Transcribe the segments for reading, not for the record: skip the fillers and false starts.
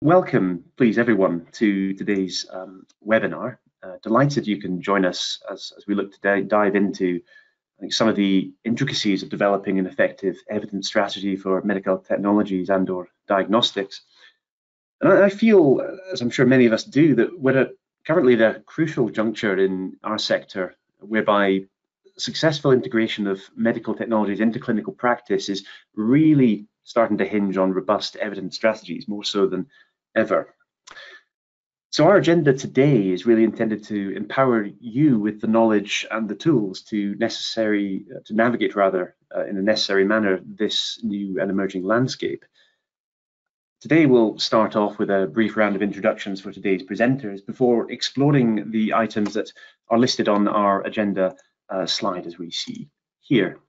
Welcome, please, everyone, to today's webinar. Delighted you can join us as we look to dive into some of the intricacies of developing an effective evidence strategy for medical technologies and/or diagnostics. And I feel, as I'm sure many of us do, that we're currently at a crucial juncture in our sector whereby successful integration of medical technologies into clinical practice is really starting to hinge on robust evidence strategies, more so than ever. So our agenda today is really intended to empower you with the knowledge and the tools to navigate in a necessary manner this new and emerging landscape. Today we'll start off with a brief round of introductions for today's presenters before exploring the items that are listed on our agenda slide as we see here.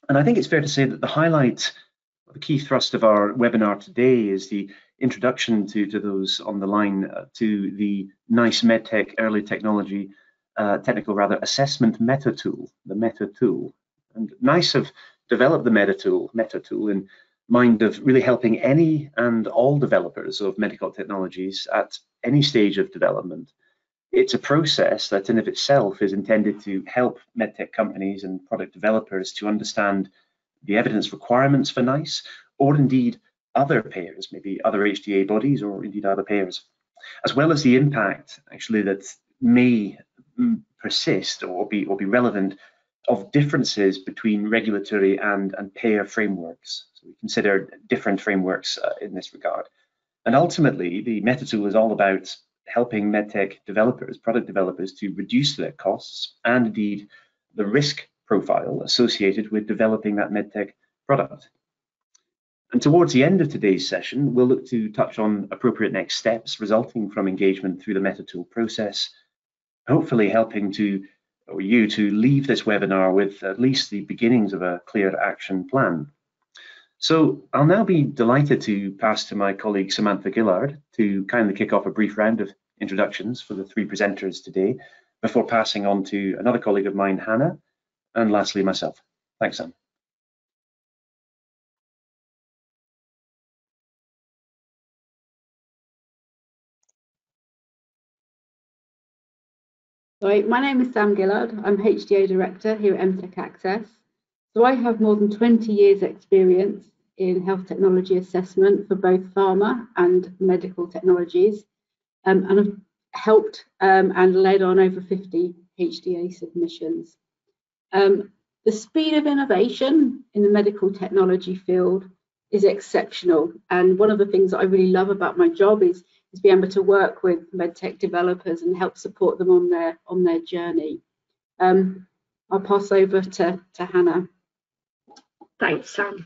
And I think it's fair to say that the key thrust of our webinar today is the introduction to those on the line to the NICE MedTech Early Technical Assessment Meta Tool, the Meta Tool. And NICE have developed the Meta Tool in mind of really helping any and all developers of medical technologies at any stage of development. It's a process that in of itself is intended to help medtech companies and product developers to understand the evidence requirements for NICE, or indeed other payers, maybe other HTA bodies or indeed other payers, as well as the impact actually that may persist or be relevant of differences between regulatory and payer frameworks. So we consider different frameworks in this regard. And ultimately, the Meta Tool is all about helping medtech developers, product developers, to reduce their costs and indeed the risk profile associated with developing that medtech product. And towards the end of today's session, we'll look to touch on appropriate next steps resulting from engagement through the Meta Tool process, hopefully helping you to leave this webinar with at least the beginnings of a clear action plan. So I'll now be delighted to pass to my colleague Samantha Gillard to kindly kick off a brief round of introductions for the three presenters today, before passing on to another colleague of mine, Hannah, and lastly myself. Thanks, Sam. Right, my name is Sam Gillard. I'm HTA Director here at MTEP Access. So I have more than 20 years experience in health technology assessment for both pharma and medical technologies, and I've helped and led on over 50 HTA submissions. The speed of innovation in the medical technology field is exceptional, and one of the things that I really love about my job is being able to work with medtech developers and help support them on their journey. I'll pass over to Hannah. Thanks, Sam.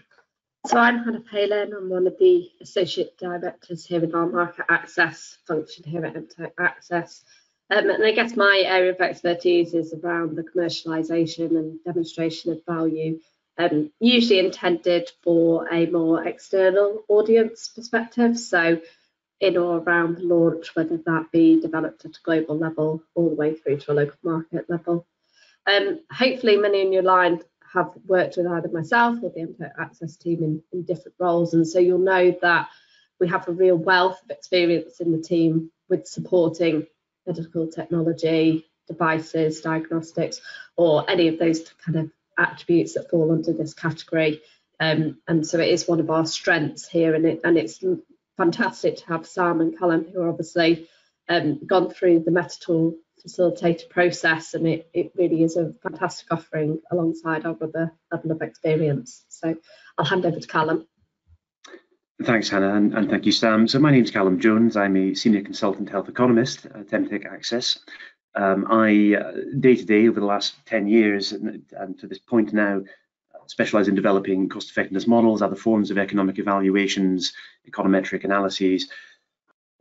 So I'm Hannah Palin. I'm one of the Associate Directors here with our Market Access function here at MTEP Access. And I guess my area of expertise is around the commercialisation and demonstration of value, usually intended for a more external audience perspective. So in or around launch, whether that be developed at a global level all the way through to a local market level. Hopefully many in your line have worked with either myself or the MTEP Access team in different roles, and so you'll know that we have a real wealth of experience in the team with supporting medical technology, devices, diagnostics, or any of those kind of attributes that fall under this category. And so it is one of our strengths here, and it's fantastic to have Sam and Callum, who are obviously gone through the Meta Tool facilitator process, and it really is a fantastic offering alongside our other level of experience. So I'll hand over to Callum. Thanks, Hannah, and thank you, Sam. So my name is Callum Jones. I'm a Senior Consultant Health Economist at MTEP Access. I, day-to-day, over the last 10 years, and to this point now, specialise in developing cost-effectiveness models, other forms of economic evaluations, econometric analyses,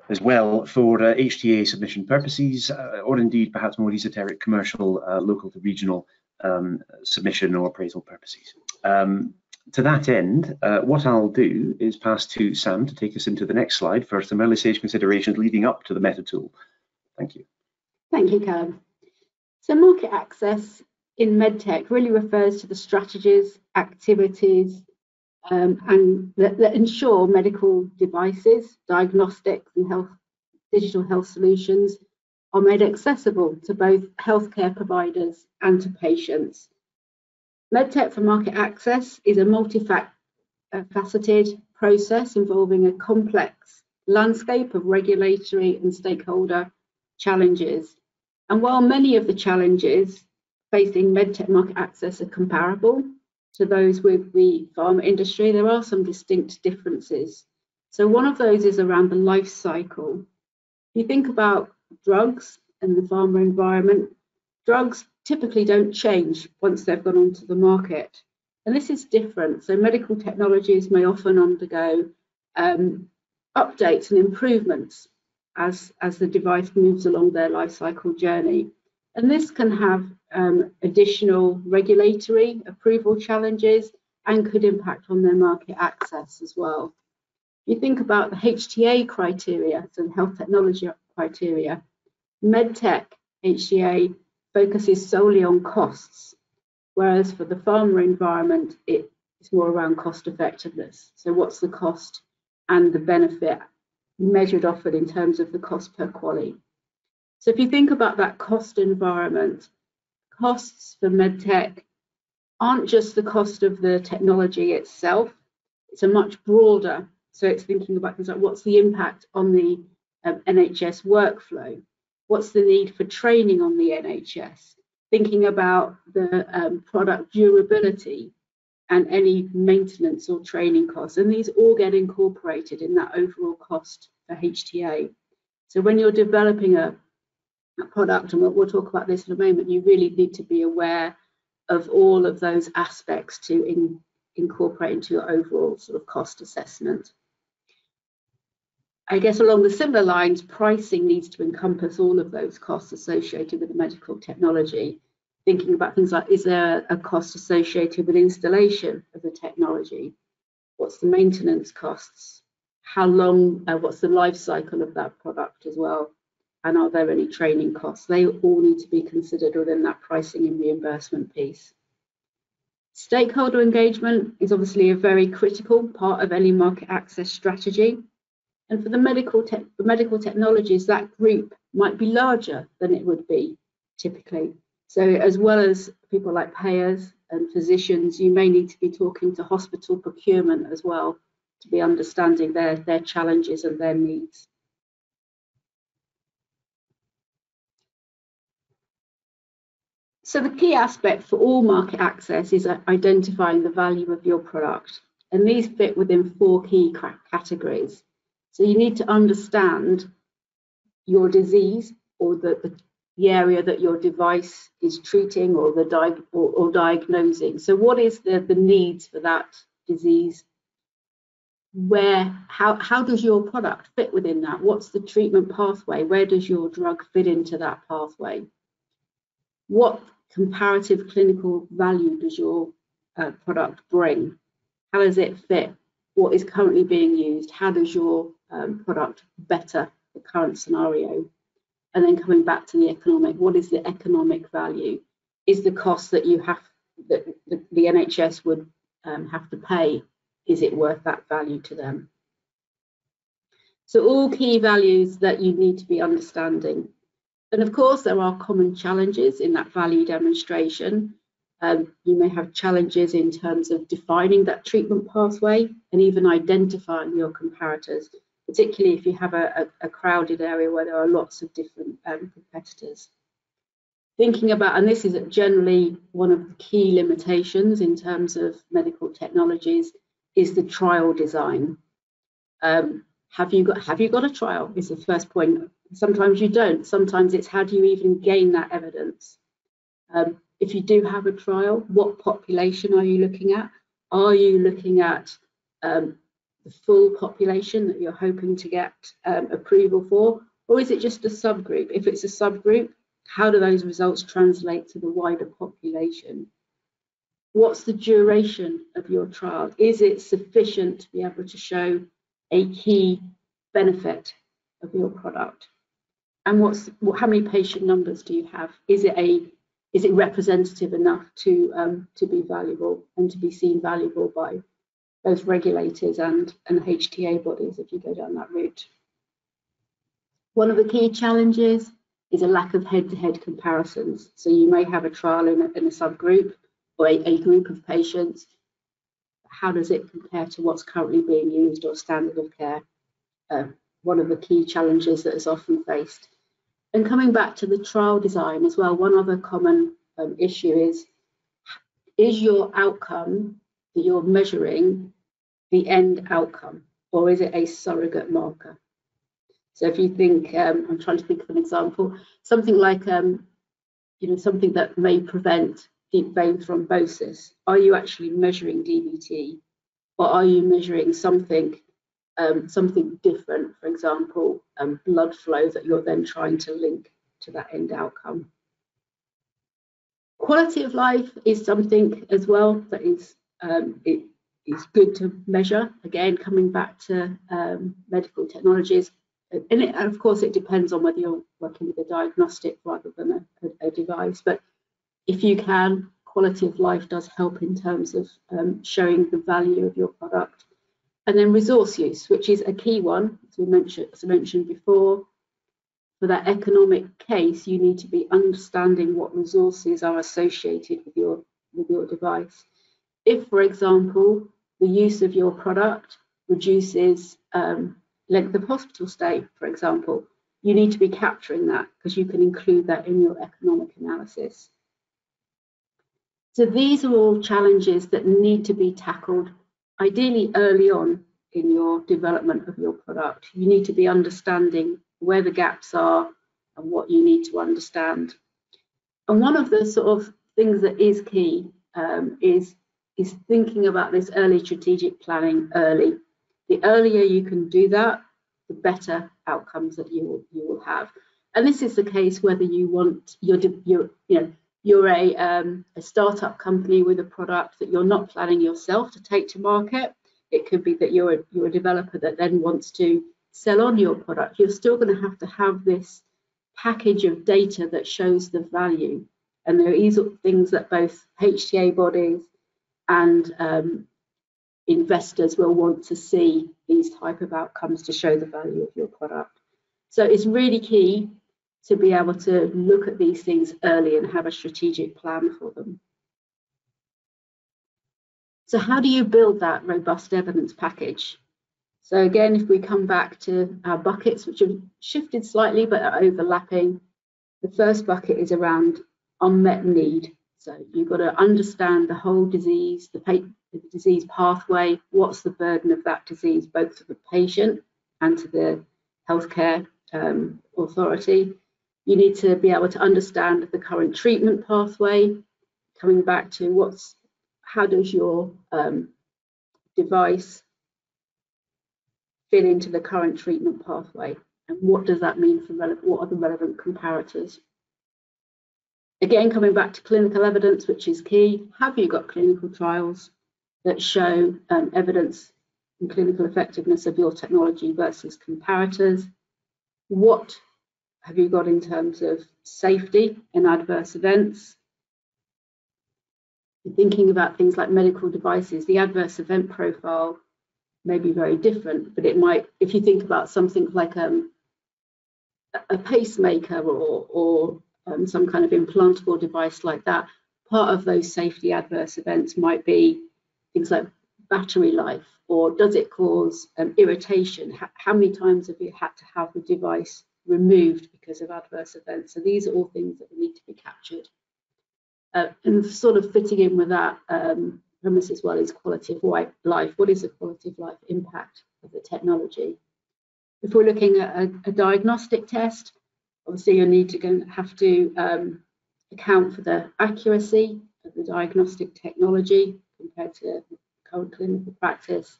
as well for HTA submission purposes, or indeed perhaps more esoteric commercial, local to regional submission or appraisal purposes. To that end, what I'll do is pass to Sam to take us into the next slide for some early stage considerations leading up to the Meta Tool. Thank you. Thank you, Callum. So market access in medtech really refers to the strategies, activities, and that ensure medical devices, diagnostics and digital health solutions are made accessible to both healthcare providers and to patients. MedTech for market access is a multifaceted process involving a complex landscape of regulatory and stakeholder challenges. And while many of the challenges facing MedTech market access are comparable to those with the pharma industry, there are some distinct differences. So one of those is around the life cycle. If you think about drugs and the pharma environment, drugs typically don't change once they've gone onto the market. And this is different. So medical technologies may often undergo updates and improvements as the device moves along their life cycle journey. And this can have additional regulatory approval challenges and could impact on their market access as well. If you think about the HTA criteria, so the health technology criteria, MedTech HTA focuses solely on costs, whereas for the pharma environment, it's more around cost effectiveness. So what's the cost and the benefit measured often in terms of the cost per quality. So if you think about that cost environment, costs for MedTech aren't just the cost of the technology itself, it's a much broader, so it's thinking about things like what's the impact on the NHS workflow, what's the need for training on the NHS, thinking about the product durability and any maintenance or training costs, and these all get incorporated in that overall cost for HTA. So when you're developing a product, and we'll talk about this in a moment, you really need to be aware of all of those aspects to incorporate into your overall sort of cost assessment. I guess along the similar lines, pricing needs to encompass all of those costs associated with the medical technology. Thinking about things like, is there a cost associated with installation of the technology? What's the maintenance costs? How long, what's the life cycle of that product as well? And are there any training costs? They all need to be considered within that pricing and reimbursement piece. Stakeholder engagement is obviously a very critical part of any market access strategy. And for the medical technologies, that group might be larger than it would be typically. So as well as people like payers and physicians, you may need to be talking to hospital procurement as well to be understanding their challenges and their needs. So the key aspect for all market access is identifying the value of your product. And these fit within 4 key categories. So you need to understand your disease or the area that your device is treating or diagnosing. So what is the needs for that disease? How does your product fit within that? What's the treatment pathway? Where does your drug fit into that pathway? What comparative clinical value does your product bring? How does it fit? What is currently being used? How does your product better the current scenario? And then coming back to the economic, what is the economic value? Is the cost that you have, that the NHS would have to pay, is it worth that value to them? So all key values that you need to be understanding. And of course, there are common challenges in that value demonstration. You may have challenges in terms of defining that treatment pathway and even identifying your comparators, particularly if you have a crowded area where there are lots of different competitors. Thinking about, and this is generally one of the key limitations in terms of medical technologies, is the trial design. Have you got a trial is the first point. Sometimes you don't. Sometimes it's how do you even gain that evidence? If you do have a trial, what population are you looking at? Are you looking at the full population that you're hoping to get approval for? Or is it just a subgroup? If it's a subgroup, how do those results translate to the wider population? What's the duration of your trial? Is it sufficient to be able to show a key benefit of your product? And how many patient numbers do you have? Is it representative enough to be valuable and to be seen valuable by both regulators and HTA bodies if you go down that route. One of the key challenges is a lack of head-to-head comparisons. So you may have a trial in a subgroup or a group of patients. How does it compare to what's currently being used or standard of care? One of the key challenges that is often faced. And coming back to the trial design as well, one other common issue is your outcome that you're measuring the end outcome, or is it a surrogate marker? So if you think, I'm trying to think of an example, something like, something that may prevent deep vein thrombosis. Are you actually measuring DVT, or are you measuring something different, for example, blood flow that you're then trying to link to that end outcome? Quality of life is something as well that is good to measure. Again, coming back to medical technologies, and of course it depends on whether you're working with a diagnostic rather than a device, but if you can, quality of life does help in terms of showing the value of your product. And then resource use, which is a key one, as I mentioned before. For that economic case, you need to be understanding what resources are associated with your device. If, for example, the use of your product reduces length of hospital stay, for example, you need to be capturing that because you can include that in your economic analysis. So these are all challenges that need to be tackled ideally early on in your development of your product. You need to be understanding where the gaps are and what you need to understand. And one of the sort of things that is key is thinking about this early strategic planning early. The earlier you can do that, the better outcomes that you will have. And this is the case whether you want you're a startup company with a product that you're not planning yourself to take to market. It could be that you're a developer that then wants to sell on your product. You're still going to have this package of data that shows the value. And there are things that both HTA bodies and investors will want to see, these type of outcomes to show the value of your product. So it's really key to be able to look at these things early and have a strategic plan for them. So how do you build that robust evidence package? So again, if we come back to our buckets, which have shifted slightly but are overlapping, the first bucket is around unmet need. So you've got to understand the whole disease, the disease pathway, what's the burden of that disease, both to the patient and to the healthcare authority. You need to be able to understand the current treatment pathway, coming back to how does your device fit into the current treatment pathway, and what does that mean for what are the relevant comparators? Again, coming back to clinical evidence, which is key. Have you got clinical trials that show evidence and clinical effectiveness of your technology versus comparators? What have you got in terms of safety and adverse events? Thinking about things like medical devices, the adverse event profile may be very different, but it might, if you think about something like a pacemaker or some kind of implantable device like that, part of those safety adverse events might be things like battery life, or does it cause irritation? How many times have you had to have the device removed because of adverse events? So these are all things that need to be captured. And sort of fitting in with that premise as well is quality of life. What is the quality of life impact of the technology? If we're looking at a diagnostic test, obviously you have to account for the accuracy of the diagnostic technology compared to current clinical practice.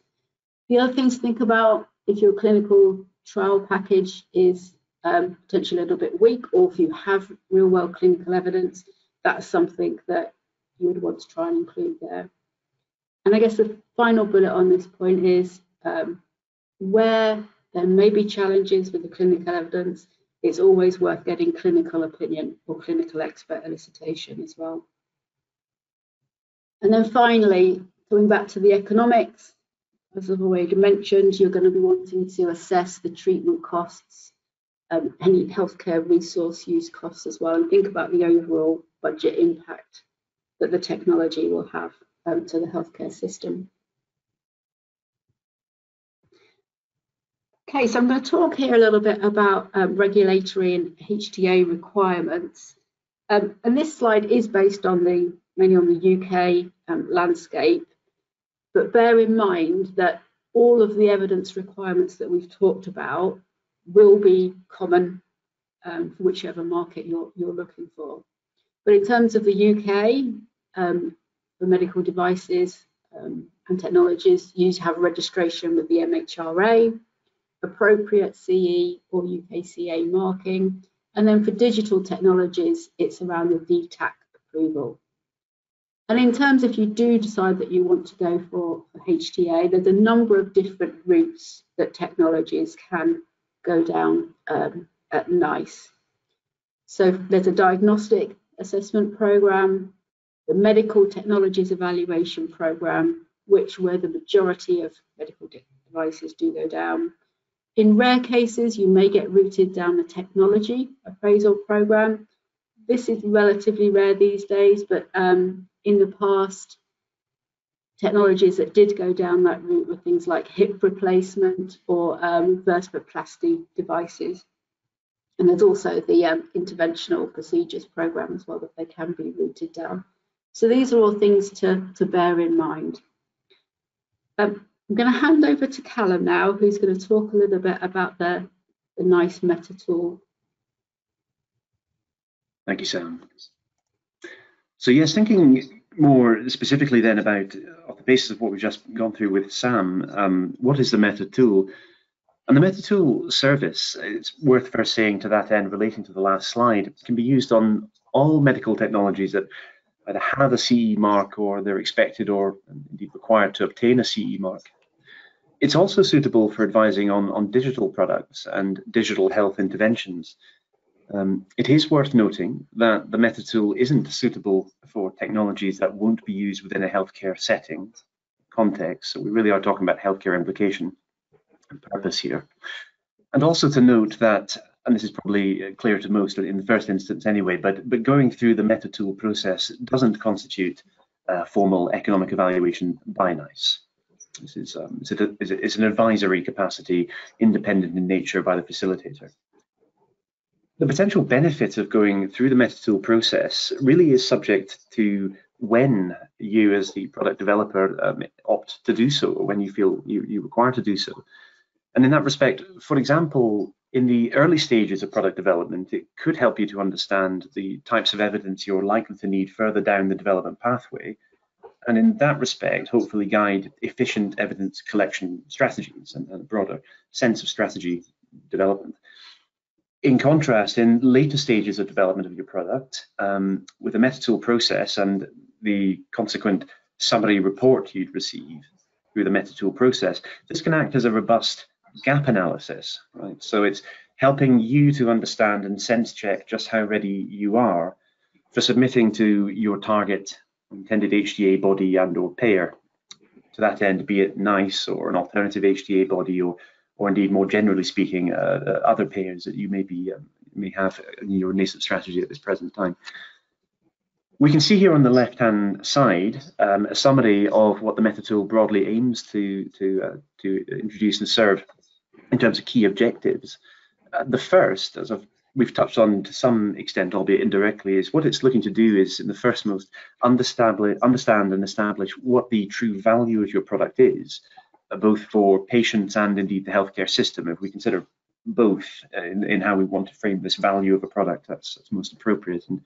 The other things to think about, if your clinical trial package is potentially a little bit weak, or if you have real world clinical evidence, that's something that you would want to try and include there. And I guess the final bullet on this point is where there may be challenges with the clinical evidence, it's always worth getting clinical opinion or clinical expert elicitation as well. And then finally, going back to the economics, as I've already mentioned, you're going to be wanting to assess the treatment costs, any healthcare resource use costs as well, and think about the overall budget impact that the technology will have to the healthcare system. Okay, so I'm going to talk here a little bit about regulatory and HTA requirements. And this slide is based on mainly on the UK landscape, but bear in mind that all of the evidence requirements that we've talked about will be common for whichever market you're looking for. But in terms of the UK, for medical devices and technologies, you have registration with the MHRA, appropriate CE or UKCA marking, and then for digital technologies, it's around the DTAC approval. And in terms, if you do decide that you want to go for HTA, there's a number of different routes that technologies can go down at NICE. So there's a diagnostic assessment program, the medical technologies evaluation program, where the majority of medical devices do go down. In rare cases, you may get routed down the technology appraisal program. This is relatively rare these days, but in the past, technologies that did go down that route were things like hip replacement or vertebroplasty devices. And there's also the interventional procedures program as well, that they can be routed down. So these are all things to bear in mind. I'm going to hand over to Callum now, who's going to talk a little bit about the NICE Meta tool. Thank you, Sam. So yes, thinking more specifically then about, on the basis of what we've just gone through with Sam, what is the Meta tool? And the Meta tool service, it's worth first saying to that end, relating to the last slide, can be used on all medical technologies that either have a CE mark or they're expected or indeed required to obtain a CE mark. It's also suitable for advising on digital products and digital health interventions. It is worth noting that the Meta tool isn't suitable for technologies that won't be used within a healthcare setting context. So we really are talking about healthcare implication and purpose here. And also to note that, and this is probably clear to most in the first instance anyway, but going through the Meta tool process doesn't constitute formal economic evaluation by NICE. This is it's an advisory capacity, independent in nature by the facilitator. The potential benefit of going through the Meta tool process really is subject to when you as the product developer opt to do so, or when you feel you require to do so. And in that respect, for example, in the early stages of product development, it could help you to understand the types of evidence you're likely to need further down the development pathway. And in that respect, hopefully guide efficient evidence collection strategies and a broader sense of strategy development. In contrast, in later stages of development of your product, with the Meta tool process and the consequent summary report you'd receive through the Meta tool process, this can act as a robust gap analysis, right? So it's helping you to understand and sense check just how ready you are for submitting to your target intended HTA body and or payer. To that end, be it NICE or an alternative HTA body, or indeed more generally speaking, other payers that you may have in your nascent strategy at this present time. We can see here on the left-hand side a summary of what the Meta tool broadly aims to introduce and serve in terms of key objectives. The first, as we've touched on to some extent, albeit indirectly, is what it's looking to do is, in the first most, understand and establish what the true value of your product is, both for patients and indeed the healthcare system. If we consider both in how we want to frame this value of a product, that's most appropriate. And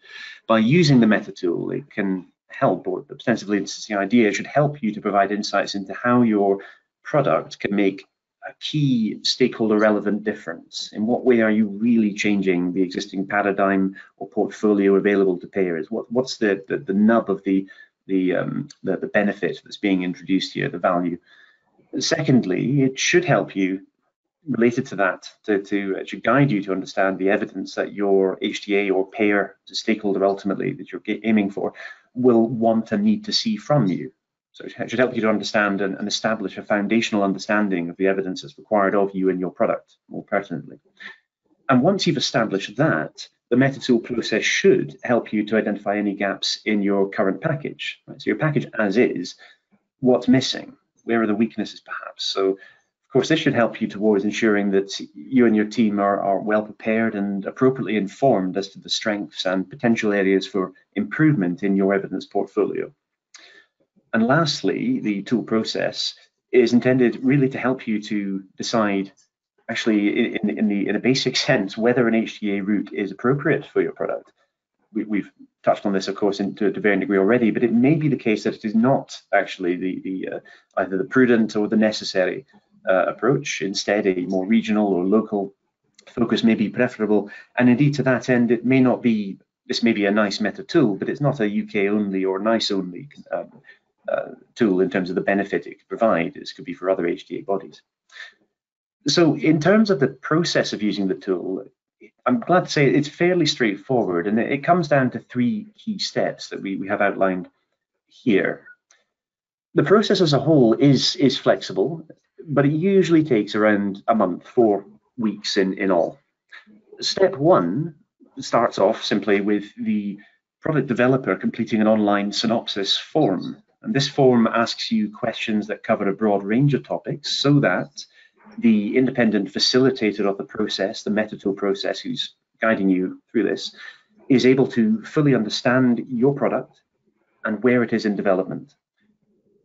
by using the Meta tool, it can help, or ostensibly it's the idea, it should help you to provide insights into how your product can make a key stakeholder relevant difference. In what way are you really changing the existing paradigm or portfolio available to payers? What's the nub of the benefit that's being introduced here, the value? Secondly, it should help you, related to that, it should guide you to understand the evidence that your HTA or payer, the stakeholder ultimately that you're aiming for, will want and need to see from you. So it should help you to understand and establish a foundational understanding of the evidence that's required of you and your product more pertinently. And once you've established that, the MetaTool process should help you to identify any gaps in your current package. Right? So your package as is, what's missing? Where are the weaknesses perhaps? So of course, this should help you towards ensuring that you and your team are well prepared and appropriately informed as to the strengths and potential areas for improvement in your evidence portfolio. And lastly, the tool process is intended really to help you to decide, actually in a basic sense, whether an HTA route is appropriate for your product. We've touched on this, of course, to a varying degree already, but it may be the case that it is not actually either the prudent or the necessary approach. Instead, a more regional or local focus may be preferable, and indeed to that end, it may not be. This may be a nice meta tool, but it's not a UK only or NICE only tool in terms of the benefit it could provide. This could be for other HTA bodies. So, in terms of the process of using the tool, I'm glad to say it's fairly straightforward, and it comes down to 3 key steps that we have outlined here. The process as a whole is flexible, but it usually takes around a month, 4 weeks in all. Step 1 starts off simply with the product developer completing an online synopsis form. And this form asks you questions that cover a broad range of topics so that the independent facilitator of the process, the MetaTool process who's guiding you through this, is able to fully understand your product and where it is in development.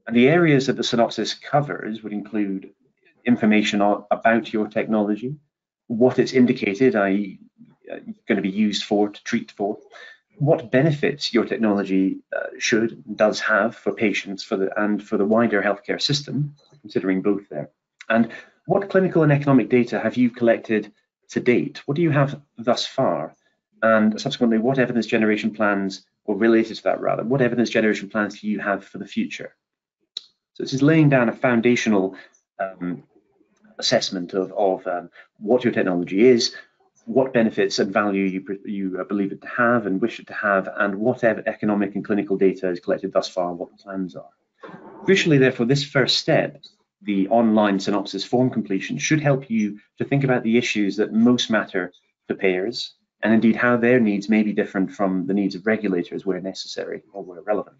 And the areas that the synopsis covers would include information about your technology, what it's indicated, i.e. going to be used for, to treat for, what benefits your technology should and does have for patients and for the wider healthcare system, considering both there, and what clinical and economic data have you collected to date? What do you have thus far? And subsequently, what evidence generation plans, or related to that rather, what evidence generation plans do you have for the future? So this is laying down a foundational assessment of what your technology is, what benefits and value you believe it to have and wish it to have, and what economic and clinical data is collected thus far, and what the plans are. Crucially, therefore, this first step, the online synopsis form completion, should help you to think about the issues that most matter to payers, and indeed how their needs may be different from the needs of regulators where necessary or where relevant.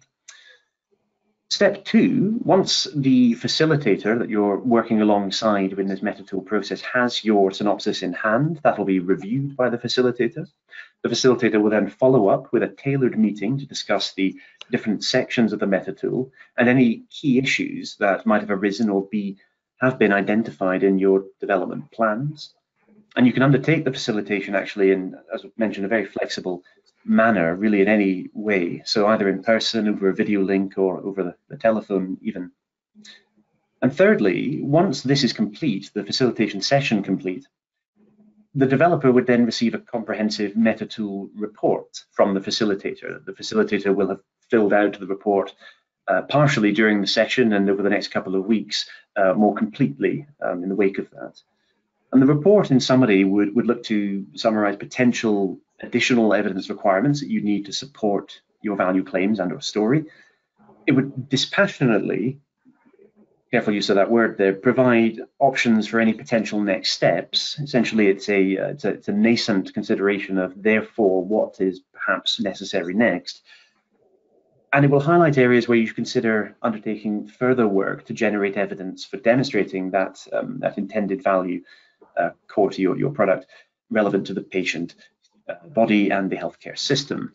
Step 2, once the facilitator that you're working alongside in this MetaTool process has your synopsis in hand, that will be reviewed by the facilitator. The facilitator will then follow up with a tailored meeting to discuss the different sections of the MetaTool and any key issues that might have arisen or have been identified in your development plans. And you can undertake the facilitation actually in, as I mentioned, a very flexible manner, really in any way. So either in person, over a video link, or over the telephone even. And thirdly, once this is complete, the facilitation session complete, the developer would then receive a comprehensive MetaTool report from the facilitator. The facilitator will have filled out the report partially during the session and over the next couple of weeks more completely in the wake of that. And the report, in summary, would look to summarize potential additional evidence requirements that you need to support your value claims and or story. It would dispassionately, careful use of that word there, provide options for any potential next steps. Essentially, it's a nascent consideration of, therefore, what is perhaps necessary next. And it will highlight areas where you should consider undertaking further work to generate evidence for demonstrating that, that intended value core to your product, relevant to the patient body and the healthcare system.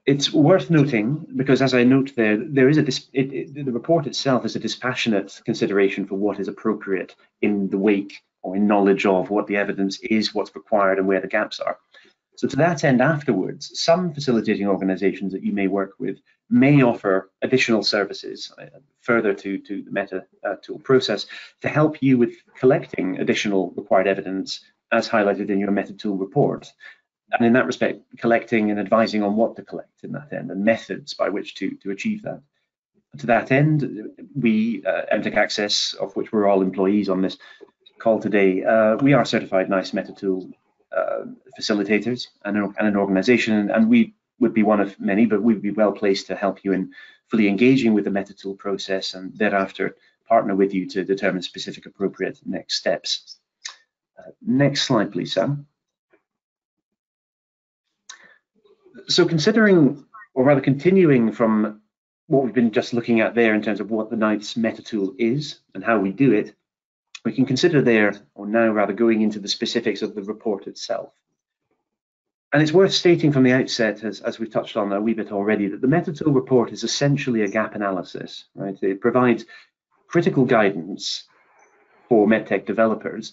It's worth noting, because as I note there is the report itself is a dispassionate consideration for what is appropriate in the wake or in knowledge of what the evidence is, what's required, and where the gaps are. So to that end, afterwards, some facilitating organizations that you may work with may offer additional services further to the MetaTool process to help you with collecting additional required evidence as highlighted in your MetaTool report. And in that respect, collecting and advising on what to collect in that end and methods by which to achieve that. To that end, we, MTEC Access, of which we're all employees on this call today, we are certified NICE MetaTool facilitators and an organization, and we would be one of many, but we'd be well placed to help you in fully engaging with the MetaTool process and thereafter partner with you to determine specific appropriate next steps. Next slide, please, Sam. So considering, or rather continuing from what we've been just looking at there in terms of what the NICE MetaTool is and how we do it, we can consider there, or now rather, going into the specifics of the report itself. And it's worth stating from the outset, as we've touched on a wee bit already, that the MetaTool report is essentially a gap analysis, right? It provides critical guidance for medtech developers,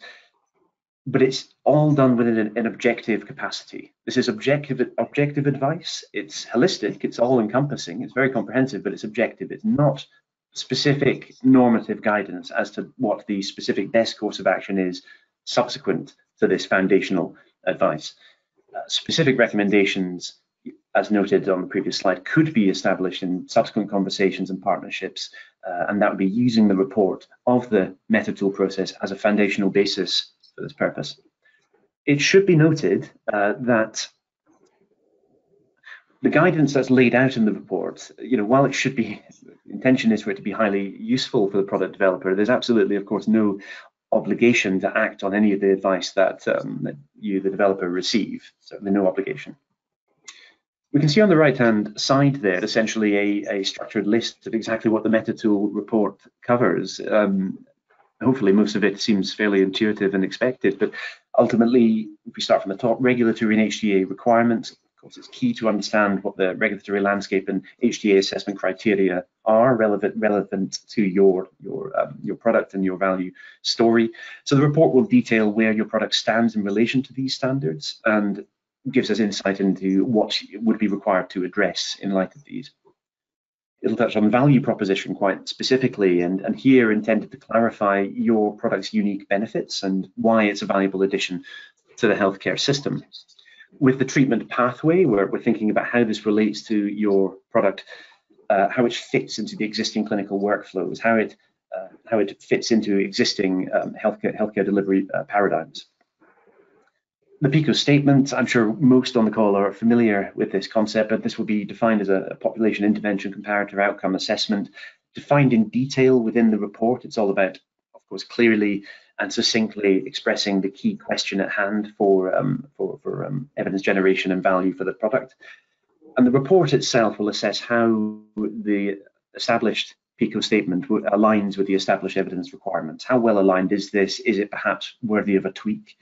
but it's all done within an objective capacity. This is objective advice. It's holistic, it's all encompassing, it's very comprehensive, but it's objective. It's not specific normative guidance as to what the specific best course of action is subsequent to this foundational advice. Specific recommendations, as noted on the previous slide, could be established in subsequent conversations and partnerships, and that would be using the report of the MetaTool process as a foundational basis for this purpose. It should be noted that the guidance that's laid out in the report, while it should be, intention is for it to be highly useful for the product developer, there's absolutely, of course, no obligation to act on any of the advice that you, the developer, receive. Certainly no obligation. We can see on the right-hand side there, essentially a structured list of exactly what the MetaTool report covers. Hopefully most of it seems fairly intuitive and expected, but ultimately, if we start from the top, regulatory and HTA requirements. Of course, it's key to understand what the regulatory landscape and HTA assessment criteria are relevant to your product and your value story. So the report will detail where your product stands in relation to these standards and gives us insight into what would be required to address in light of these. It'll touch on value proposition quite specifically, and here intended to clarify your product's unique benefits and why it's a valuable addition to the healthcare system. With the treatment pathway, where we're thinking about how this relates to your product, how it fits into the existing clinical workflows, how it fits into existing healthcare delivery paradigms. The PICO statement, I'm sure most on the call are familiar with this concept, but this will be defined as a population intervention comparator outcome assessment, defined in detail within the report. It's all about, of course, clearly and succinctly expressing the key question at hand for evidence generation and value for the product. And the report itself will assess how the established PICO statement aligns with the established evidence requirements. How well aligned is this? Is it perhaps worthy of a tweak?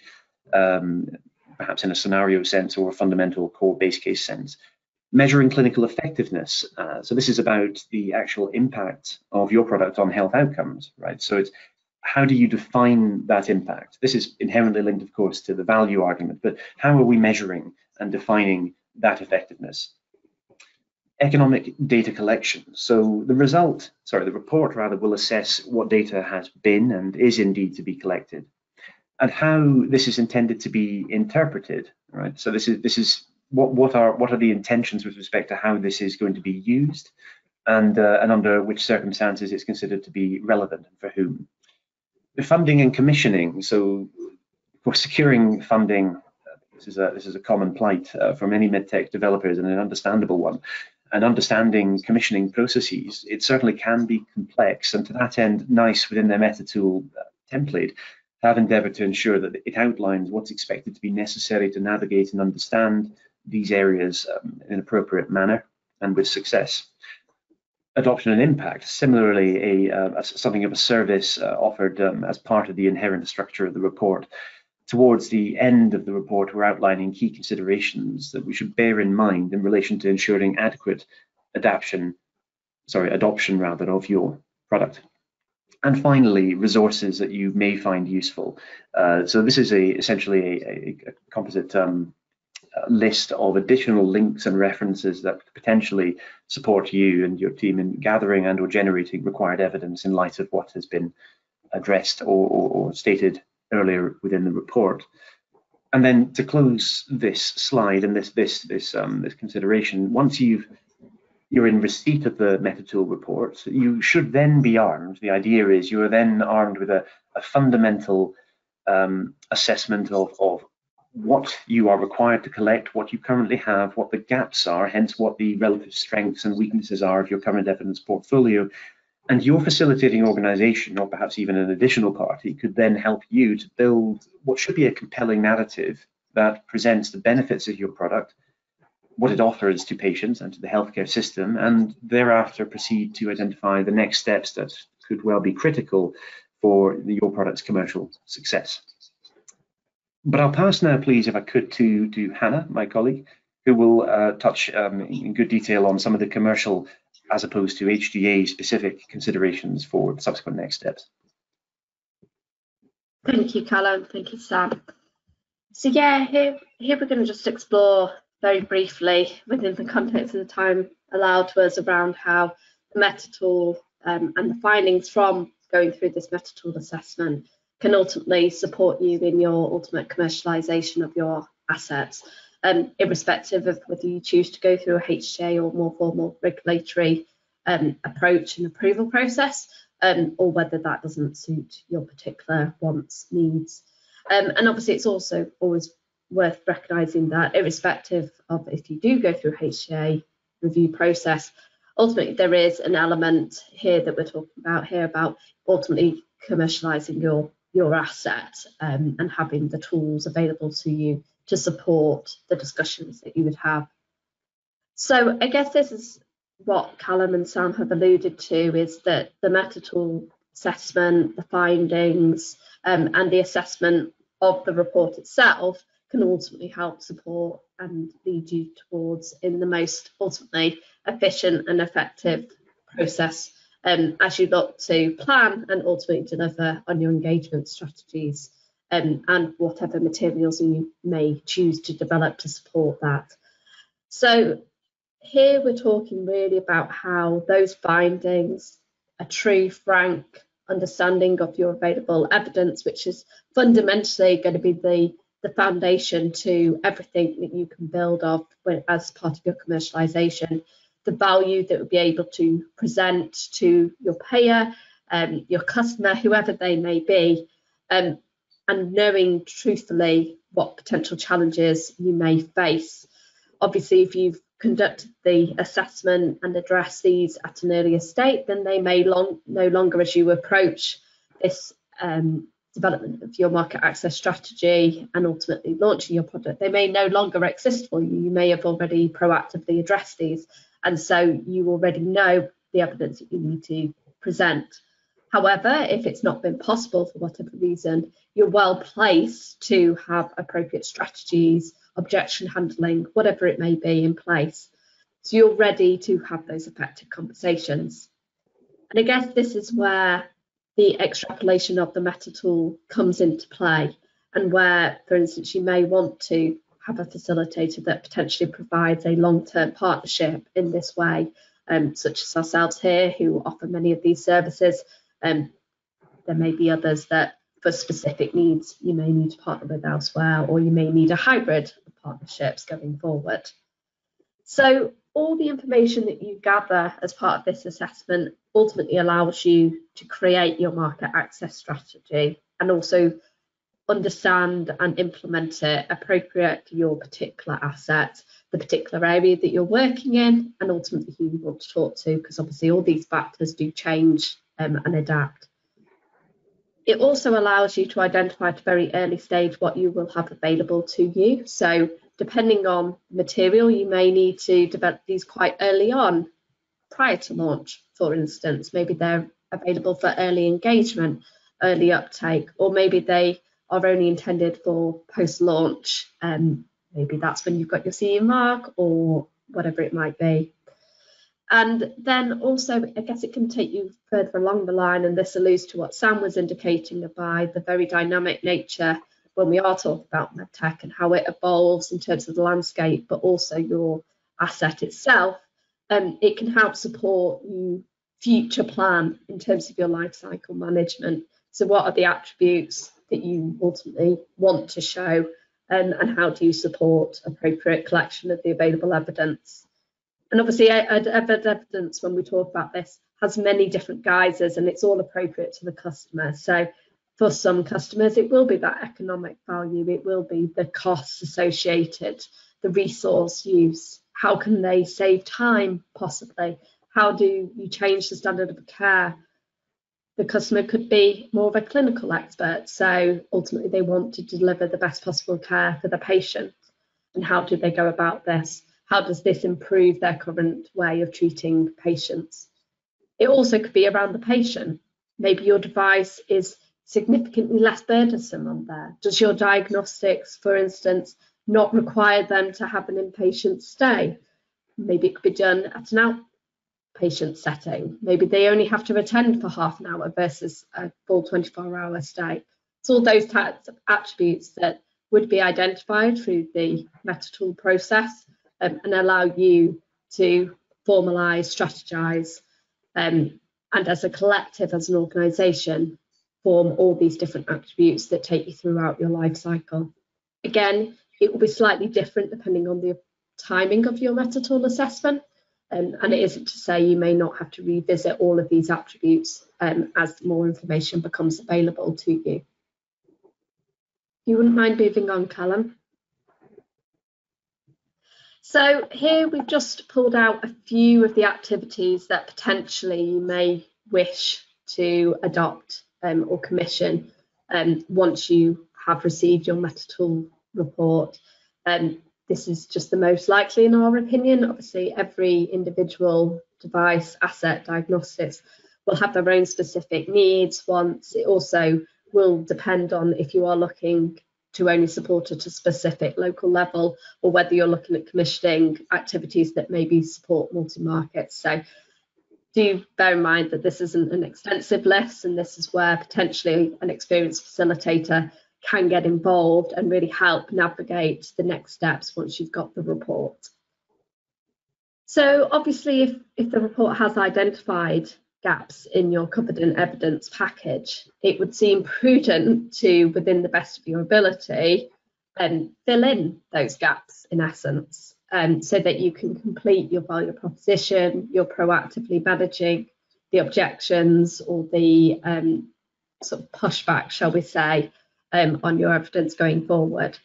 Perhaps in a scenario sense or a fundamental core base case sense. Measuring clinical effectiveness. So this is about the actual impact of your product on health outcomes, right? So it's how do you define that impact? This is inherently linked, of course, to the value argument, but how are we measuring and defining that effectiveness? Economic data collection. So the report rather will assess what data has been and is indeed to be collected, and how this is intended to be interpreted, right? So this is what are the intentions with respect to how this is going to be used, and under which circumstances it's considered to be relevant and for whom. The funding and commissioning. So for securing funding, this is a common plight for many medtech developers and an understandable one. And understanding commissioning processes, it certainly can be complex, and to that end, NICE within their MetaTool template have endeavoured to ensure that it outlines what's expected to be necessary to navigate and understand these areas in an appropriate manner and with success. Adoption and impact, similarly something of a service offered as part of the inherent structure of the report. Towards the end of the report, we're outlining key considerations that we should bear in mind in relation to ensuring adequate adoption of your product. And finally, resources that you may find useful. So this is essentially a composite list of additional links and references that potentially support you and your team in gathering and or generating required evidence in light of what has been addressed or stated earlier within the report. And then to close this slide and this consideration, once you're in receipt of the MetaTool report, you should then be armed. The idea is you are then armed with a fundamental assessment of what you are required to collect, what you currently have, what the gaps are, hence what the relative strengths and weaknesses are of your current evidence portfolio. And your facilitating organisation, or perhaps even an additional party, could then help you to build what should be a compelling narrative that presents the benefits of your product, what it offers to patients and to the healthcare system, and thereafter proceed to identify the next steps that could well be critical for your product's commercial success. But I'll pass now, please, if I could, to Hannah, my colleague, who will touch in good detail on some of the commercial as opposed to HDA specific considerations for subsequent next steps. Thank you, Callum. Thank you, Sam. So yeah, here we're going to just explore very briefly within the context of the time allowed to us around how the meta-tool and the findings from going through this meta-tool assessment can ultimately support you in your ultimate commercialisation of your assets, irrespective of whether you choose to go through a HTA or more formal regulatory approach and approval process, or whether that doesn't suit your particular wants, needs. And obviously it's also always worth recognising that irrespective of if you do go through a HTA review process, ultimately there is an element here that we're talking about here about ultimately commercialising your asset and having the tools available to you to support the discussions that you would have. So I guess this is what Callum and Sam have alluded to, is that the meta-tool assessment, the findings and the assessment of the report itself can ultimately help support and lead you towards in the most ultimately efficient and effective process as you look to plan and ultimately deliver on your engagement strategies and whatever materials you may choose to develop to support that. So here we're talking really about how those findings, a true, frank understanding of your available evidence, which is fundamentally going to be the foundation to everything that you can build off as part of your commercialisation, the value that will be able to present to your payer, your customer, whoever they may be, and knowing truthfully what potential challenges you may face. Obviously, if you've conducted the assessment and address these at an earlier state, then they may no longer, as you approach this development of your market access strategy and ultimately launching your product, they may no longer exist for you. You may have already proactively addressed these, and so you already know the evidence that you need to present. However, if it's not been possible for whatever reason, you're well placed to have appropriate strategies, objection handling, whatever it may be, in place. So you're ready to have those effective conversations. And I guess this is where the extrapolation of the meta tool comes into play, and where, for instance, you may want to have a facilitator that potentially provides a long-term partnership in this way, such as ourselves here who offer many of these services. There may be others that for specific needs you may need to partner with elsewhere, or you may need a hybrid of partnerships going forward. So all the information that you gather as part of this assessment ultimately allows you to create your market access strategy and also understand and implement it appropriate to your particular asset, the particular area that you're working in, and ultimately who you want to talk to, because obviously all these factors do change and adapt. It also allows you to identify at a very early stage what you will have available to you. So depending on material, you may need to develop these quite early on, prior to launch, for instance. Maybe they're available for early engagement, early uptake, or maybe they are only intended for post-launch. Maybe that's when you've got your CE mark or whatever it might be. And then also, I guess it can take you further along the line, and this alludes to what Sam was indicating about the very dynamic nature when we are talking about medtech and how it evolves in terms of the landscape, but also your asset itself. It can help support you future plan in terms of your life cycle management. So what are the attributes that you ultimately want to show, and how do you support appropriate collection of the available evidence? And obviously evidence, when we talk about this, has many different guises and it's all appropriate to the customer. So For some customers, it will be that economic value, it will be the costs associated, the resource use. How can they save time, possibly? How do you change the standard of care? The customer could be more of a clinical expert, so ultimately they want to deliver the best possible care for the patient. And how do they go about this? How does this improve their current way of treating patients? It also could be around the patient. Maybe your device is significantly less burdensome on there. Does your diagnostics, for instance, not require them to have an inpatient stay? Maybe it could be done at an outpatient setting. Maybe they only have to attend for half an hour versus a full 24-hour stay. It's all those types of attributes that would be identified through the MetaTool process and allow you to formalise, strategise, and as a collective, as an organisation, form all these different attributes that take you throughout your life cycle. Again, it will be slightly different depending on the timing of your MetaTool assessment, and it isn't to say you may not have to revisit all of these attributes as more information becomes available to you. If you wouldn't mind moving on, Callum. So here we've just pulled out a few of the activities that potentially you may wish to adopt or commission once you have received your MetaTool report. This is just the most likely in our opinion. Obviously, every individual device, asset, diagnostics will have their own specific needs, wants. It also will depend on if you are looking to only support at a specific local level or whether you're looking at commissioning activities that maybe support multi-markets. So do bear in mind that this isn't an extensive list, and this is where potentially an experienced facilitator can get involved and really help navigate the next steps once you've got the report. So obviously, if the report has identified gaps in your covered in evidence package, it would seem prudent to, within the best of your ability, fill in those gaps in essence, so that you can complete your value proposition, you're proactively managing the objections or the sort of pushback, shall we say, on your evidence going forward.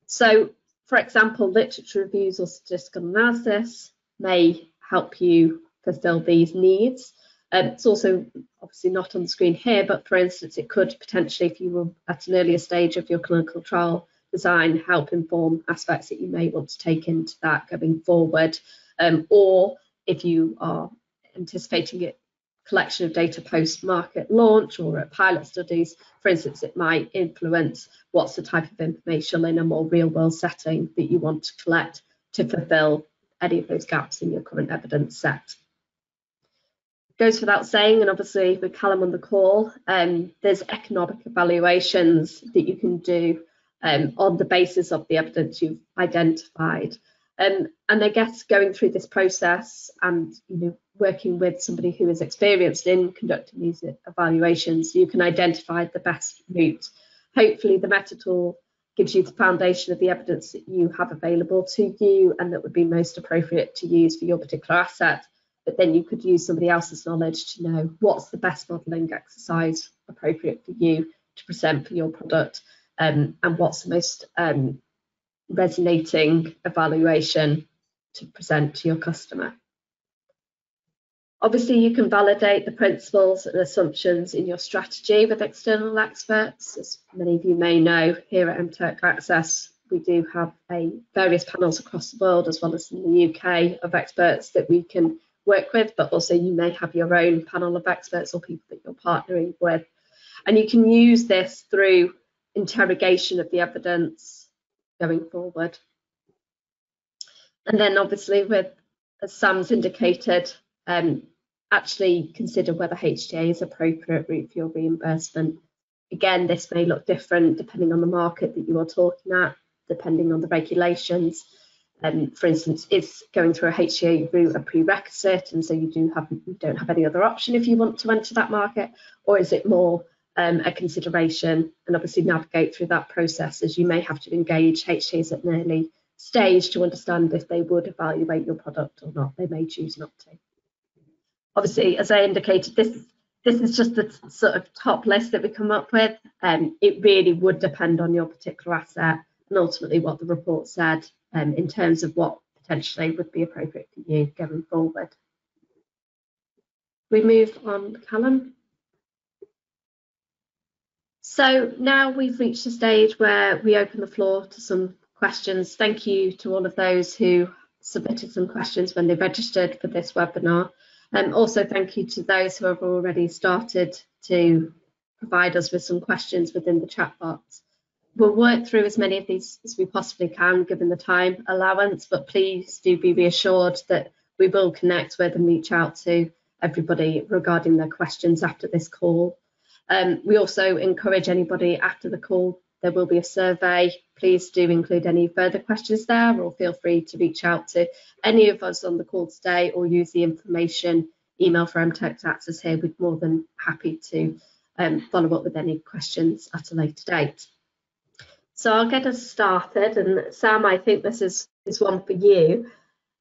So, for example, literature reviews or statistical analysis may help you fulfill these needs. It's also obviously not on the screen here, but for instance, it could potentially, if you were at an earlier stage of your clinical trial design, help inform aspects that you may want to take into that going forward. Or if you are anticipating a collection of data post-market launch or at pilot studies, for instance, it might influence what's the type of information in a more real-world setting that you want to collect to fulfill any of those gaps in your current evidence set. Goes without saying, and obviously with Callum on the call, there's economic evaluations that you can do on the basis of the evidence you've identified. And I guess going through this process and working with somebody who is experienced in conducting these evaluations, you can identify the best route. Hopefully the MetaTool gives you the foundation of the evidence that you have available to you and that would be most appropriate to use for your particular asset. But then you could use somebody else's knowledge to know what's the best modelling exercise appropriate for you to present for your product, and what's the most resonating evaluation to present to your customer. Obviously, you can validate the principles and assumptions in your strategy with external experts. As many of you may know, here at MTEP Access, we do have various panels across the world, as well as in the UK, of experts that we can work with, but also you may have your own panel of experts or people that you're partnering with. And you can use this through interrogation of the evidence going forward. And then obviously, as Sam's indicated, actually consider whether HTA is appropriate route for your reimbursement. Again, this may look different depending on the market that you are talking at, depending on the regulations. For instance, is going through a HTA route a prerequisite, and so you don't have any other option if you want to enter that market, or is it more a consideration? And obviously navigate through that process, as you may have to engage HTAs at an early stage to understand if they would evaluate your product or not. They may choose not to. Obviously, as I indicated, this this is just the sort of top list that we come up with. It really would depend on your particular asset and ultimately what the report said in terms of what potentially would be appropriate for you going forward. We move on, Callum. So now we've reached a stage where we open the floor to some questions. Thank you to all of those who submitted some questions when they registered for this webinar. Also, thank you to those who have already started to provide us with some questions within the chat box. We'll work through as many of these as we possibly can, given the time allowance, but please do be reassured that we will connect with and reach out to everybody regarding their questions after this call. We also encourage anybody after the call, there will be a survey. Please do include any further questions there, or feel free to reach out to any of us on the call today, or use the information email for MTEC Access here. We're more than happy to follow up with any questions at a later date. So I'll get us started, and Sam, I think this is one for you,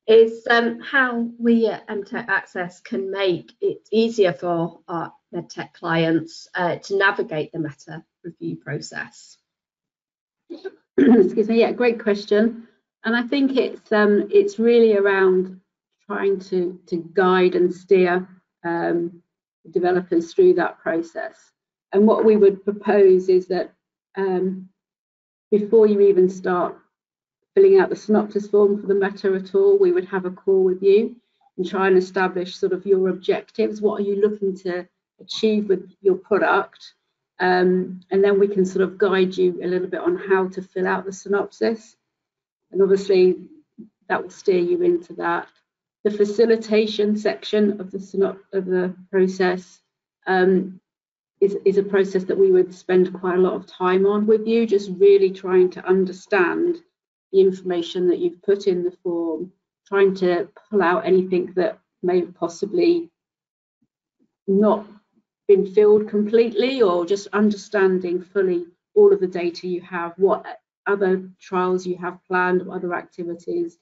is how we at MTEC Access can make it easier for our medtech clients to navigate the meta review process. Excuse me. Yeah, great question. And I think it's really around trying to guide and steer developers through that process. And what we would propose is that before you even start filling out the synopsis form for the meta at all, we would have a call with you and try and establish sort of your objectives. What are you looking to achieve with your product? And then we can sort of guide you a little bit on how to fill out the synopsis. And obviously that will steer you into that. The facilitation section of the process is a process that we would spend quite a lot of time on with you, just really trying to understand the information that you've put in the form, trying to pull out anything that may have possibly not been filled completely, or just understanding fully all of the data you have, what other trials you have planned, what other activities.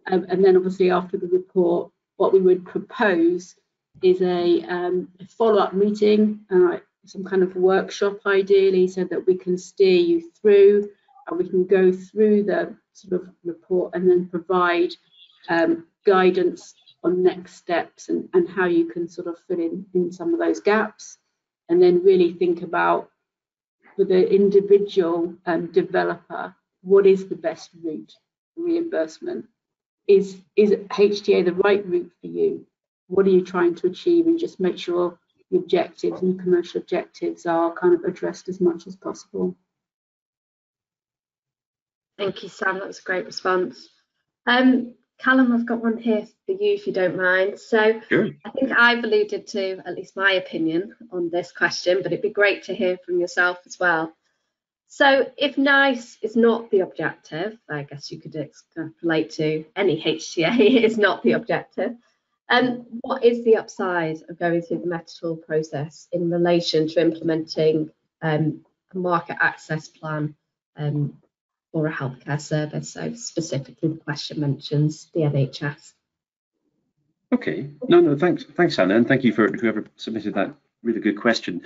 And then obviously after the report, what we would propose is a follow-up meeting, some kind of workshop ideally, so that we can steer you through and we can go through the sort of report and then provide guidance on next steps and how you can sort of fill in some of those gaps, and then really think about, for the individual developer, what is the best route for reimbursement? Is HTA the right route for you? What are you trying to achieve? And just make sure the objectives and commercial objectives are kind of addressed as much as possible. Thank you, Sam. That was a great response. Callum, I've got one here for you, if you don't mind. So sure. I think I've alluded to at least my opinion on this question, but it'd be great to hear from yourself as well. So if NICE is not the objective, I guess you could extrapolate to any HTA is not the objective, what is the upside of going through the meta process in relation to implementing a market access plan or a healthcare service? So specifically the question mentions the NHS. Okay, no, thanks Hannah, and thank you for whoever submitted that really good question.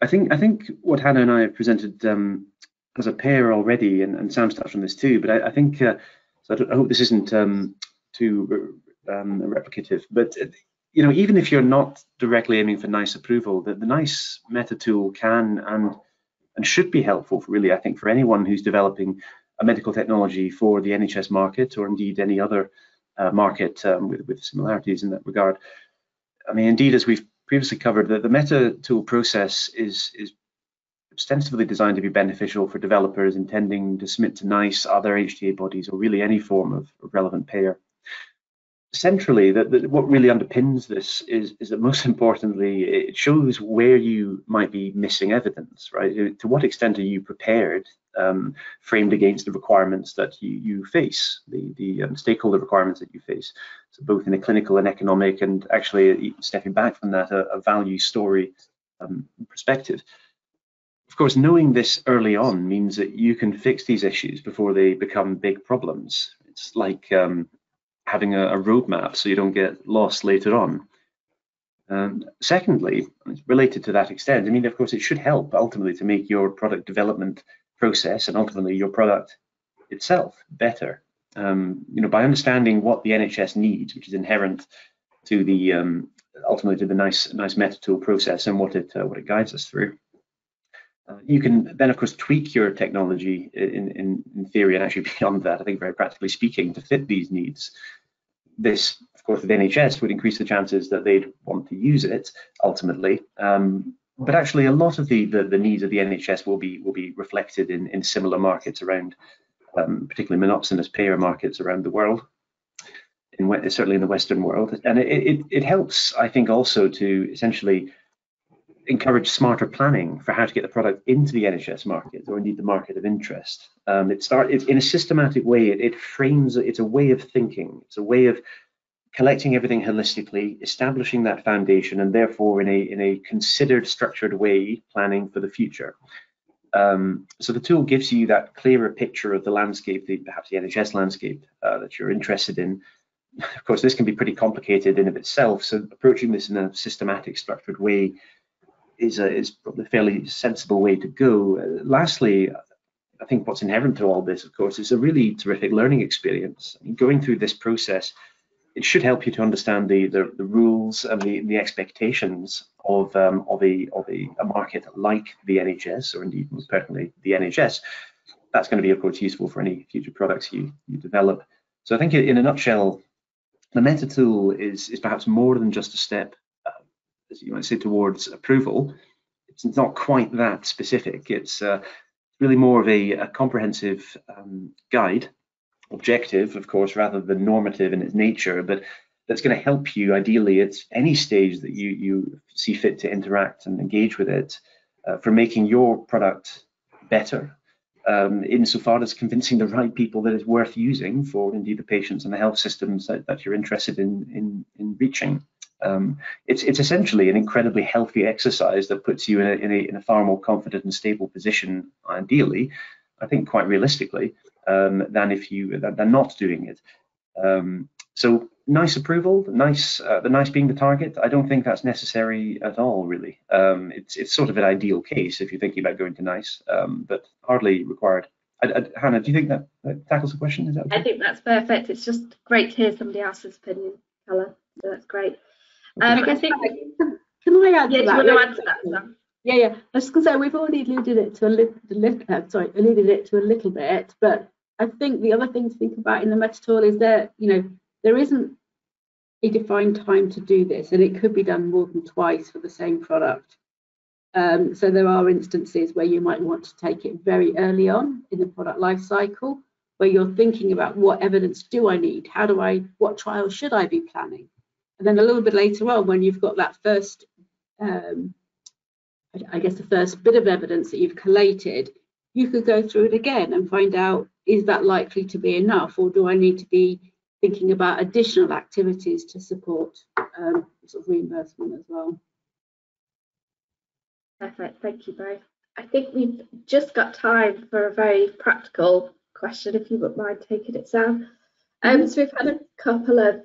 I think what Hannah and I have presented as a pair already, and Sam's touched on this too, but I think, so I hope this isn't too replicative, but you know, even if you're not directly aiming for NICE approval, the NICE meta tool can and should be helpful for, really, I think, for anyone who's developing a medical technology for the NHS market, or indeed any other market with similarities in that regard. I mean, indeed, as we've previously covered, the meta tool process is ostensibly designed to be beneficial for developers intending to submit to NICE, other HTA bodies, or really any form of relevant payer. Centrally, what really underpins this is that, most importantly, it shows where you might be missing evidence, right? To what extent are you prepared, framed against the requirements that you face, the stakeholder requirements that you face, so both in a clinical and economic, and actually stepping back from that, a value story perspective. Of course, knowing this early on means that you can fix these issues before they become big problems. It's like having a roadmap so you don't get lost later on. Secondly, it's related to that extent, I mean, of course, it should help ultimately to make your product development process and ultimately your product itself better. By understanding what the NHS needs, which is inherent to the ultimately to the nice MetaTool process and what it guides us through. You can then, of course, tweak your technology in theory and actually beyond that, I think very practically speaking, to fit these needs. This, of course, with NHS would increase the chances that they'd want to use it ultimately. But actually, a lot of the needs of the NHS will be reflected in similar markets around, particularly monopsonous payer markets around the world, certainly in the Western world. And it helps, I think, also to essentially encourage smarter planning for how to get the product into the NHS market, or indeed the market of interest. It's in a systematic way. It frames. It's a way of thinking. It's a way of collecting everything holistically, establishing that foundation, and therefore in a considered, structured way, planning for the future. So the tool gives you that clearer picture of the landscape, perhaps the NHS landscape that you're interested in. Of course, this can be pretty complicated in of itself. So approaching this in a systematic, structured way is probably a fairly sensible way to go. Lastly, I think what's inherent to all this, of course, is a really terrific learning experience. I mean, going through this process, it should help you to understand the rules and the expectations of a market like the NHS, or indeed most pertinently the NHS. That's going to be, of course, useful for any future products you develop. So I think in a nutshell, the MetaTool is perhaps more than just a step, as you might say, towards approval. It's not quite that specific. It's really more of a comprehensive guide, objective, of course, rather than normative in its nature, but that's going to help you ideally at any stage that you see fit to interact and engage with it for making your product better, insofar as convincing the right people that it's worth using for indeed the patients and the health systems that you're interested in reaching. It's essentially an incredibly healthy exercise that puts you in a far more confident and stable position, ideally, I think quite realistically, than not doing it. So nice approval, the nice being the target. I don't think that's necessary at all, really. It's sort of an ideal case if you're thinking about going to nice, but hardly required. Hannah, do you think that tackles the question? Is that okay? I think that's perfect. It's just great to hear somebody else's opinion, Calla. So that's great. Can I add to that? Yeah, do you want to add to that, Sam? Yeah. I was going to say we've already alluded it to a little bit, but I think the other thing to think about in the MetaTool is that there isn't a defined time to do this, and it could be done more than twice for the same product. So there are instances where you might want to take it very early on in the product life cycle, where you're thinking about what evidence do I need? What trials should I be planning? And then a little bit later on, when you've got that first, I guess the first bit of evidence that you've collated, you could go through it again and find out, is that likely to be enough, or do I need to be thinking about additional activities to support sort of reimbursement as well? Perfect, thank you both. I think we've just got time for a very practical question, if you wouldn't mind taking it, Sam. So we've had a couple of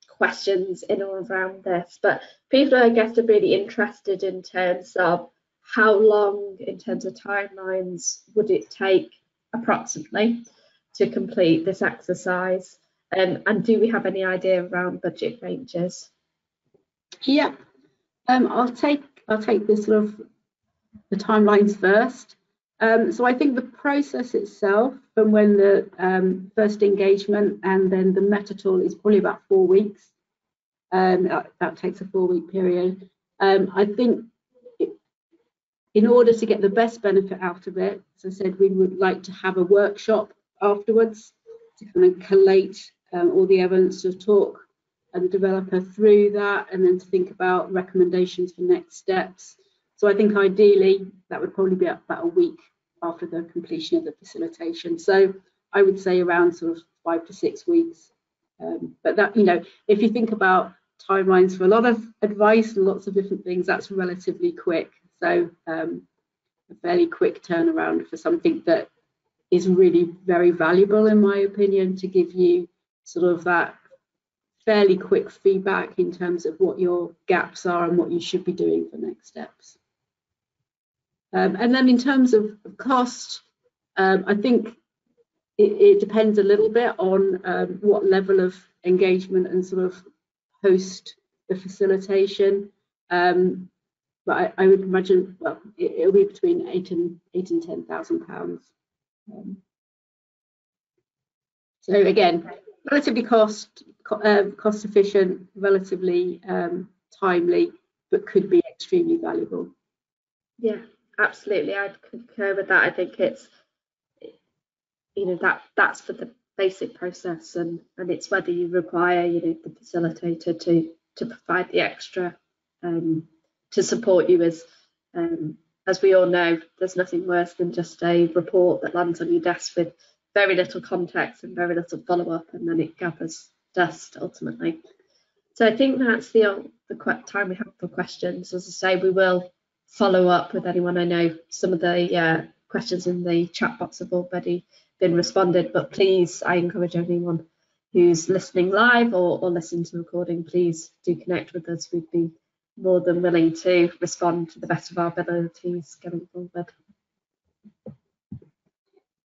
questions in or around this, but people, I guess, are really interested in terms of how long, in terms of timelines, would it take approximately to complete this exercise, and do we have any idea around budget ranges? Yeah, I'll take this sort of the timelines first. So I think the process itself, from when the first engagement and then the MetaTool, is probably about 4 weeks. That takes a 4-week period. I think in order to get the best benefit out of it, as I said, we would like to have a workshop afterwards to kind of collate all the evidence, to talk the developer through that, and then to think about recommendations for next steps. So I think ideally that would probably be about a week after the completion of the facilitation. So I would say around sort of 5 to 6 weeks. But that, if you think about timelines for a lot of advice and lots of different things, that's relatively quick. So a fairly quick turnaround for something that is really very valuable, in my opinion, to give you sort of that fairly quick feedback in terms of what your gaps are and what you should be doing for next steps. And then in terms of cost, I think it depends a little bit on what level of engagement and sort of post the facilitation. But I would imagine, well, it'll be between £8,000 and £10,000. So again, relatively cost efficient, relatively timely, but could be extremely valuable. Yeah, absolutely. I'd concur with that. I think it's, you know, that's for the basic process, and it's whether you require, you know, the facilitator to provide the extra to support you. As we all know, there's nothing worse than just a report that lands on your desk with very little context and very little follow-up, and then it gathers dust ultimately. So I think that's the time we have for questions. As I say, we will follow up with anyone. I know some of the questions in the chat box have already been responded, but please, I encourage anyone who's listening live or listening to the recording, please do connect with us. We'd be more than willing to respond to the best of our abilities going forward.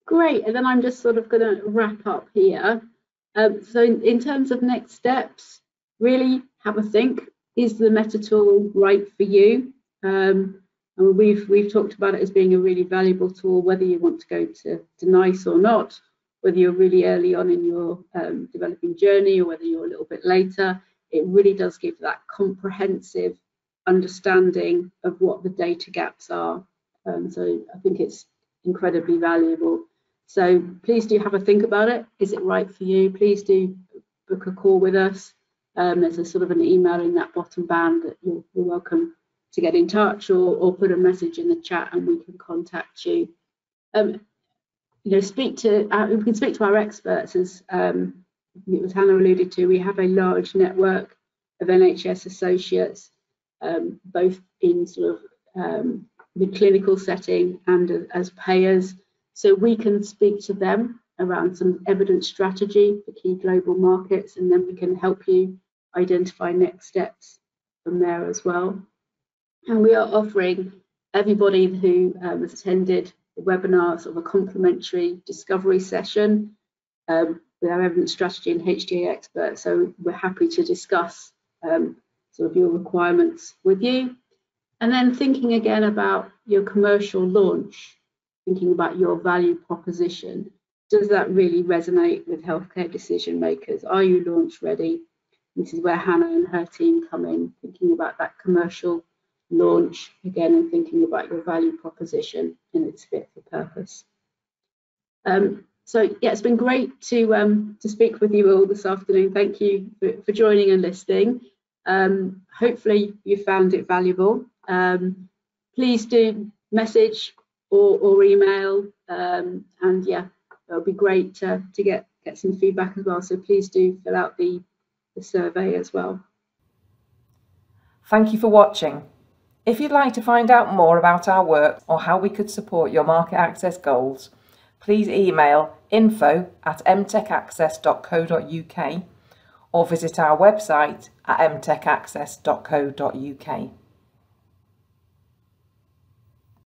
Great, and then I'm just sort of going to wrap up here. So in terms of next steps, really have a think. Is the Meta tool right for you? And we've talked about it as being a really valuable tool, whether you want to go to NICE or not, whether you're really early on in your developing journey or whether you're a little bit later. It really does give that comprehensive understanding of what the data gaps are. So I think it's incredibly valuable. So please do have a think about it. Is it right for you? Please do book a call with us. There's a sort of an email in that bottom band that you're welcome to get in touch, or put a message in the chat and we can contact you. You know, we can speak to our experts, as Hannah alluded to. We have a large network of NHS associates, both in sort of the clinical setting and as payers. So we can speak to them around some evidence strategy for key global markets, and then we can help you identify next steps from there as well. And we are offering everybody who has attended the webinar sort of a complimentary discovery session with our evidence strategy and HTA experts. So we're happy to discuss sort of your requirements with you. And then thinking again about your commercial launch, thinking about your value proposition. Does that really resonate with healthcare decision makers? Are you launch ready? This is where Hannah and her team come in, thinking about that commercial launch again and thinking about your value proposition and its fit for purpose. So yeah, it's been great to speak with you all this afternoon. Thank you for joining and listening. Hopefully you found it valuable. Please do message or email, and yeah, it'll be great to get some feedback as well. So please do fill out the survey as well. Thank you for watching. If you'd like to find out more about our work or how we could support your market access goals, please email info@mtechaccess.co.uk or visit our website at mtechaccess.co.uk.